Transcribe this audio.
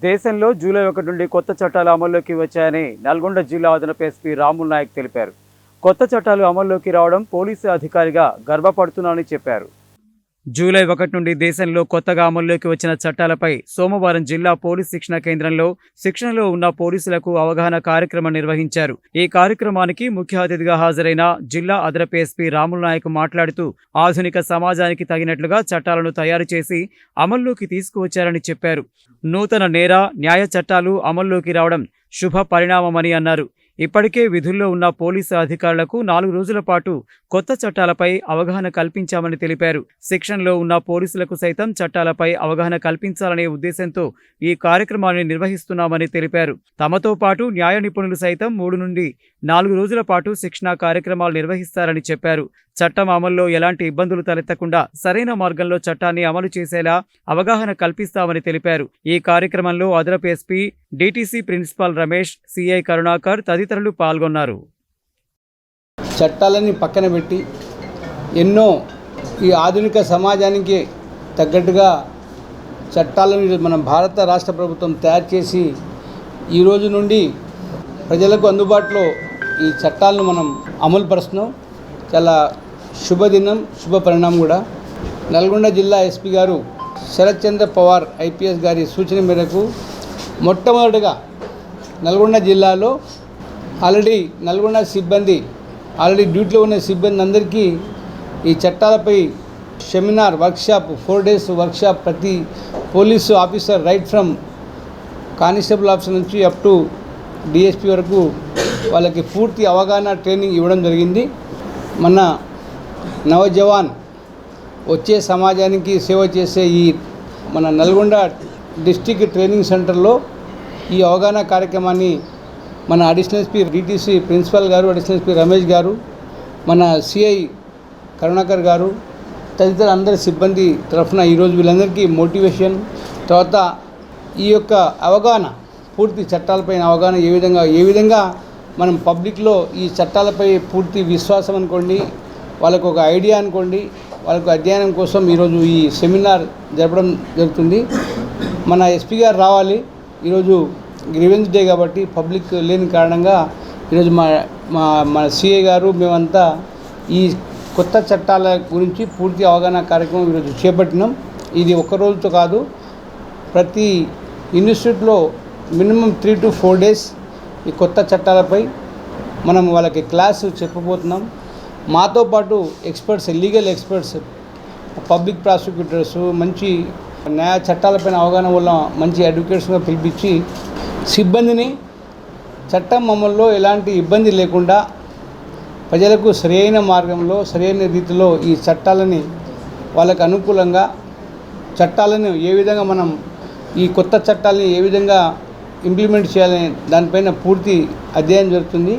దేశంలో జూలై 1 నుండి కొత్త చట్టాలు అమల్లోకి వచ్చాయని నల్గొండ జిల్లా అదనపు ఎస్పీ రాములు నాయక్ తెలిపారు. కొత్త చట్టాలు అమల్లోకి రావడం పోలీసు అధికారిగా గర్వపడుతున్నానని చెప్పారు. జూలై 1 నుండి దేశంలో కొత్తగా అమల్లోకి వచ్చిన చట్టాలపై సోమవారం జిల్లా పోలీస్ శిక్షణ కేంద్రంలో శిక్షణలో ఉన్న పోలీసులకు అవగాహన కార్యక్రమం నిర్వహించారు. ఈ కార్యక్రమానికి ముఖ్య అతిథిగా హాజరైన జిల్లా అదనపు ఎస్పీ రాములు నాయక్ మాట్లాడుతూ ఆధునిక సమాజానికి తగినట్లుగా చట్టాలను తయారు చేసి అమల్లోకి తీసుకువచ్చారని చెప్పారు. నూతన నేర న్యాయ చట్టాలు అమల్లోకి రావడం శుభ పరిణామమని అన్నారు. ఇప్పటికే విధుల్లో ఉన్న పోలీసు అధికారులకు 4 రోజుల పాటు కొత్త చట్టాలపై అవగాహన కల్పించామని తెలిపారు. శిక్షణలో ఉన్న పోలీసులకు సైతం చట్టాలపై అవగాహన కల్పించాలనే ఉద్దేశంతో ఈ కార్యక్రమాన్ని నిర్వహిస్తున్నామని తెలిపారు. తమతో పాటు న్యాయ నిపుణులు సైతం 3 నుండి 4 రోజుల పాటు శిక్షణా కార్యక్రమాలు నిర్వహిస్తారని చెప్పారు. చట్టం అమల్లో ఎలాంటి ఇబ్బందులు తలెత్తకుండా సరైన మార్గంలో చట్టాన్ని అమలు చేసేలా అవగాహన కల్పిస్తామని తెలిపారు. ఈ కార్యక్రమంలో అదనపు SP, DTC principal Ramesh, CI Karunakar తదితరులు పాల్గొన్నారు. చట్టాలని పక్కన పెట్టి ఎన్నో ఈ ఆధునిక సమాజానికి తగ్గట్టుగా చట్టాలను మన భారత రాష్ట్ర ప్రభుత్వం తయారు చేసి ఈ రోజు నుండి ప్రజలకు అందుబాటులో ఈ చట్టాలను మనం అమలు పరుస్తున్నాం. చాలా శుభదినం, శుభ పరిణామం కూడా. నల్గొండ జిల్లా ఎస్పీ గారు శరత్ చంద్ర పవార్ ఐపీఎస్ గారి సూచన మేరకు మొట్టమొదటిగా నల్గొండ జిల్లాలో నల్గొండ సిబ్బంది డ్యూటీలో ఉన్న సిబ్బంది అందరికీ ఈ చట్టాలపై సెమినార్ వర్క్షాప్ 4 days వర్క్షాప్ ప్రతి police officer right from constable officer నుంచి అప్ టు డిఎస్పీ వరకు వాళ్ళకి పూర్తి అవగాహన ట్రైనింగ్ ఇవ్వడం జరిగింది. మన నవజవాన్ వచ్చే సమాజానికి సేవ చేసే ఈ మన నల్గొండ డిస్ట్రిక్ట్ ట్రైనింగ్ సెంటర్లో ఈ అవగాహన కార్యక్రమాన్ని మన అడిషనల్ ఎస్పీ డీటీసీ ప్రిన్సిపల్ గారు, అడిషనల్ ఎస్పీ రమేష్ గారు, మన సిఐ కరుణాకర్ గారు తదితర అందరి సిబ్బంది తరఫున ఈరోజు వీళ్ళందరికీ మోటివేషన్, తర్వాత ఈ యొక్క అవగాహన, పూర్తి చట్టాలపైన అవగాహన ఏ విధంగా మనం పబ్లిక్లో ఈ చట్టాలపై పూర్తి విశ్వాసం అనుకోండి, వాళ్ళకు ఒక ఐడియా అనుకోండి, వాళ్ళకు అధ్యయనం కోసం ఈరోజు ఈ సెమినార్ జరపడం జరుగుతుంది. మన ఎస్పీ గారు రావాలి. ఈరోజు గ్రీవెన్స్ డే కాబట్టి పబ్లిక్ లేని కారణంగా ఈరోజు మన సిఐ గారు మేమంతా ఈ కొత్త చట్టాల గురించి పూర్తి అవగాహన కార్యక్రమం ఈరోజు చేపట్టినాం. ఇది ఒక్క రోజుతో కాదు, ప్రతి ఇన్స్టిట్యూట్లో మినిమం 3 to 4 days ఈ కొత్త చట్టాలపై మనం వాళ్ళకి క్లాసు చెప్పబోతున్నాం. మాతో పాటు experts, legal experts, public prosecutors, మంచి న్యాయ చట్టాలపైన అవగాహన వల్ల మంచి అడ్వకేట్స్గా పిలిపించి సిబ్బందిని చట్టం అమల్లో ఎలాంటి ఇబ్బంది లేకుండా ప్రజలకు సరైన మార్గంలో సరైన రీతిలో ఈ చట్టాలని వాళ్ళకు అనుకూలంగా చట్టాలను ఏ విధంగా మనం ఈ కొత్త చట్టాలని ఏ విధంగా ఇంప్లిమెంట్ చేయాలనే దానిపైన పూర్తి అధ్యయనం జరుగుతుంది.